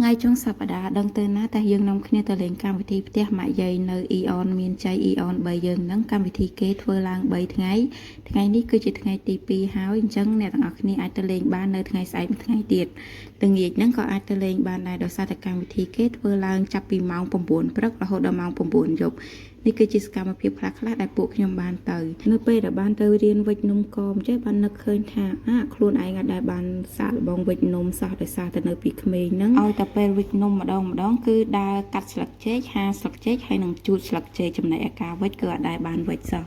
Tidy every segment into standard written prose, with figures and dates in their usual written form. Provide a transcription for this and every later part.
ថ្ងៃចុងសប្តាហ៍ដឹងទៅណាតែយើងនាំគ្នាទៅលេងកម្មវិធីផ្ទះម៉ាក់យាយនៅ Eon មានជ័យ Eon 3យើងហ្នឹងកម្មវិធីគេធ្វើឡើង3ថ្ងៃថ្ងៃនេះគឺជាថ្ងៃទី2ហើយអញ្ចឹងអ្នកទាំងអស់គ្នាអាចទៅលេងបាននៅថ្ងៃស្អែកមួយថ្ងៃទៀតល្ងាចហ្នឹងក៏អាចទៅលេងបានដែរដោយសារតែកម្មវិធីគេធ្វើឡើងចាប់ពីម៉ោង9ព្រឹករហូតដល់ម៉ោង9យប់នេះគឺជាសកម្មភាពខ្លះៗដែលពួកខ្ញុំបានទៅនៅពេលដែលបានទៅរៀនវិច្ចនំកមចេះបាននឹកឃើញថាខ្លួនឯងអាចដែលបានសាកល្បងវិច្ចនំសោះដោយសារតែនៅពីក្មេងហ្នឹងឲ្យតែពេលវិច្ចនំម្ដងគឺដើរកាត់ស្លឹកចេកហាស្លឹកចេកហើយនឹងជូតស្លឹកចេកចំណែកឯការវិច្ចគឺអាចដែលបានវិច្ចសោះ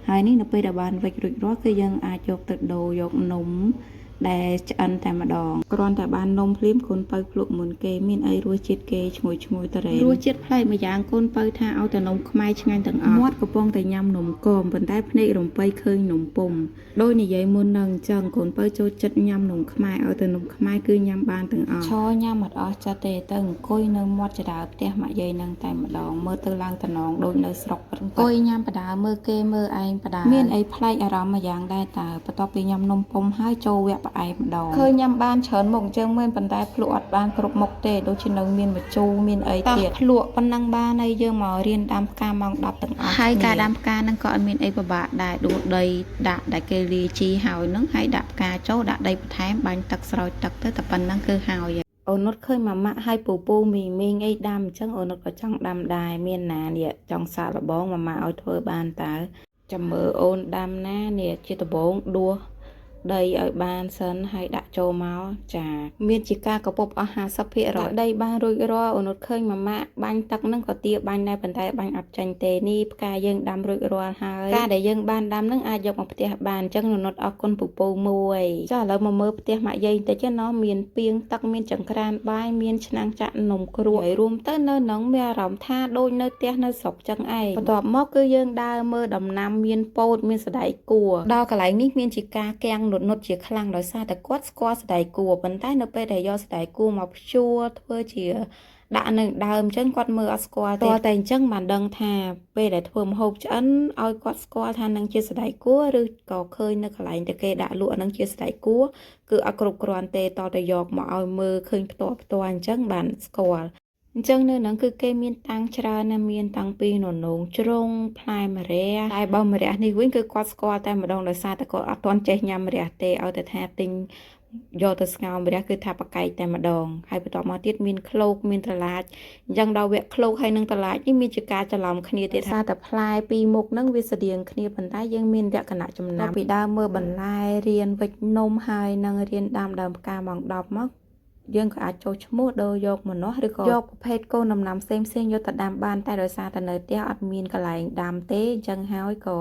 ហើយនេះនៅពេលដែលបានវិច្ចរួចរាល់គឺយើងអាចយកទៅដូរយកនំដែលឆ្អិនតែម្ដងគ្រាន់តែបាននំភ្លាមកូនពៅភ្លក់មុនគេមានអីរសជាតិគេឈ្ងុយតរ៉េរសជាតិប្លែកម្យ៉ាងកូនពៅថាឲ្យតែនំខ្មែរឆ្ងាញ់ទាំងអស់មាត់កំពុងតែញ៉ាំនំគមប៉ុន្តែភ្នែករំពៃឃើញនំពុំដោយនិយាយមុននឹងអញ្ចឹងកូនពៅចូលចិត្តញ៉ាំនំខ្មែរឲ្យតែនំខ្មែរគឺញ៉ាំបានទាំងអស់ឈរញ៉ាំអត់អស់ចិត្តទេទៅអង្គុយនៅមាត់ចរាផ្ទះម៉ាក់យាយនឹងតែម្ដងមើលទៅឡើងតំណងដូចនៅស្រុកអង្គុយញ៉ាំបដាមើលគេមើលឯងបដាមានអីប្លែកអារម្មណ៍មួយយ៉ាងដែរតើបន្ទាប់ពីញ៉ាំនំពុំហើយចូលវគ្គផ្អែមម្ដងឃើញញ៉ាំបានច្រើនមុខអញ្ចឹងមែនប៉ុន្តែភ្លក់អត់បានគ្រប់មុខទេដូចជានៅមានម្ជូរមានអីទៀតភ្លក់ប៉ុណ្ណឹងបានហើយយើងមករៀនដាំផ្កាម៉ោង10ទាំងអស់ហើយការដាំផ្កាហ្នឹងក៏អត់មានអីពិបាកដែរដួសដីដាក់ដែលគេលាយជីហើយហ្នឹងហើយដាក់ផ្កាចូលដាក់ដីបន្ថែមបាញ់ទឹកស្រោចទឹកទៅតែប៉ុណ្ណឹងគឺហើយអូននុតឃើញម៉ាម៉ាក់ឲ្យពូមីងអីដាំអញ្ចឹងអូននុតក៏ចង់ដាំដែរមានណានេះចង់សាកល្បងម៉ាម៉ាក់ឲ្យធ្វើបានតើចាំមើលអូនដាំណានេះជាដំបងដួសដីឲ្យបានសិនហើយដាក់ចូលមកចាមានជាការកពុបអស់50%ដីបានរួចរាល់អូនអត់ឃើញម៉ាម៉ាក់បាញ់ទឹកហ្នឹងក៏ទាបាញ់ដែរប៉ុន្តែបាញ់អត់ចាញ់ទេនេះផ្កាយើងដាំរួចរាល់ហើយការដែលយើងបានដាំហ្នឹងអាចយកមកផ្ទះបានអញ្ចឹងអូនអត់អរគុណពូមួយចាឥឡូវមកមើលផ្ទះម៉ាក់យាយបន្តិចណាមានពាងទឹកមានចង្ក្រានបាយមានឆ្នាំងចាក់នំគ្រក់ហើយរួមទៅនៅនឹងមានអារម្មណ៍ថាដូចនៅផ្ទះនៅស្រុកចឹងឯងបន្ទាប់មកគឺយើងដើរមើលដំណាំមានពោតមានសណ្តែកគួរដល់កន្លែងនេះមានជាការគាំងនុតជាខ្លាំងដោយសារតែគាត់ស្គាល់សណ្តែកគួរប៉ុន្តែនៅពេលដែលយកសណ្តែកគួរមកភ្ជួរធ្វើជាដាក់នៅដើមអញ្ចឹងគាត់មើលអត់ស្គាល់ទេតែអញ្ចឹងបានដឹងថាពេលដែលធ្វើម្ហូបឆ្អិនឲ្យគាត់ស្គាល់ថានឹងជាសណ្តែកគួរឬក៏ឃើញនៅកន្លែងតែគេដាក់លក់នឹងជាសណ្តែកគួរគឺអត់គ្រប់គ្រាន់ទេតតែយកមកឲ្យមើលឃើញផ្ទាល់អញ្ចឹងបានស្គាល់អញ្ចឹងនៅហ្នឹងគឺគេមានតាំងច្រើនណាមានតាំងពីននងជ្រុងផ្លែម្រះតែបើម្រះនេះវិញគឺគាត់ស្គាល់តែម្ដងដោយសារតែគាត់អត់ទាន់ចេះញ៉ាំម្រះទេឲ្យតែថាទិញយកទៅស្ងោរម្រះគឺថាបកែកតែម្ដងហើយបន្ទាប់មកទៀតមានឃ្លោកមានត្រឡាចអញ្ចឹងដល់វគ្គឃ្លោកហើយនឹងត្រឡាចនេះមានជាការច្រឡំគ្នាទៀតថាតែផ្លែពីរមុខហ្នឹងវាស្តៀងគ្នាប៉ុន្តែយើងមានលក្ខណៈចំណាំពីដើមមើលបន្លែរៀនវិច្ចនំហើយនឹងរៀនដាំដើមផ្កាម៉ោង10មកយើងក៏អាចចូលឈ្មោះដូរយកម្នាស់ឬក៏យកប្រភេទកូនដំណាំផ្សេងយកទៅដាំបានតែដោយសារតែនៅផ្ទះអត់មានកន្លែងដាំទេអញ្ចឹងហើយក៏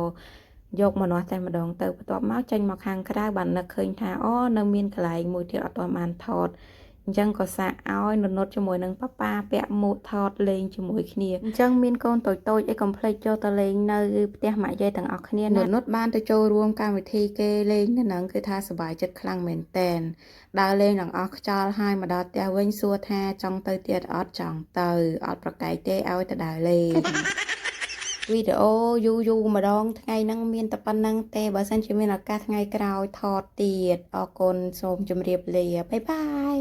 យកម្នាស់តែម្ដងទៅបន្ទាប់មកចេញមកខាងក្រៅបាននឹកឃើញថាអូនៅមានកន្លែងមួយទៀតអត់ទាន់បានថតអញ្ចឹងក៏សាកឲ្យនុតជាមួយនឹងប៉ាប៉ាពាក់មួកថតលេងជាមួយគ្នាអញ្ចឹងមានកូនតូចអីកុំភ្លេចយកទៅលេងនៅផ្ទះម៉ាក់យាយទាំងអស់គ្នានុតបានទៅចូលរួមកម្មវិធីគេលេងនៅហ្នឹងគឺថាសប្បាយចិត្តខ្លាំងមែនតែនដើរលេងទាំងអស់ខ្យល់ហើយមកដល់ផ្ទះវិញសួរថាចង់ទៅទៀតអត់ចង់ទៅអត់ប្រកែកទេឲ្យទៅដើរលេងវីដេអូយូរម្ដងថ្ងៃហ្នឹងមានតែប៉ុណ្្នឹងទេបើសិនជាមានឱកាសថ្ងៃក្រោយថតទៀតអរគុណសូមជម្រាបលាបាយបាយ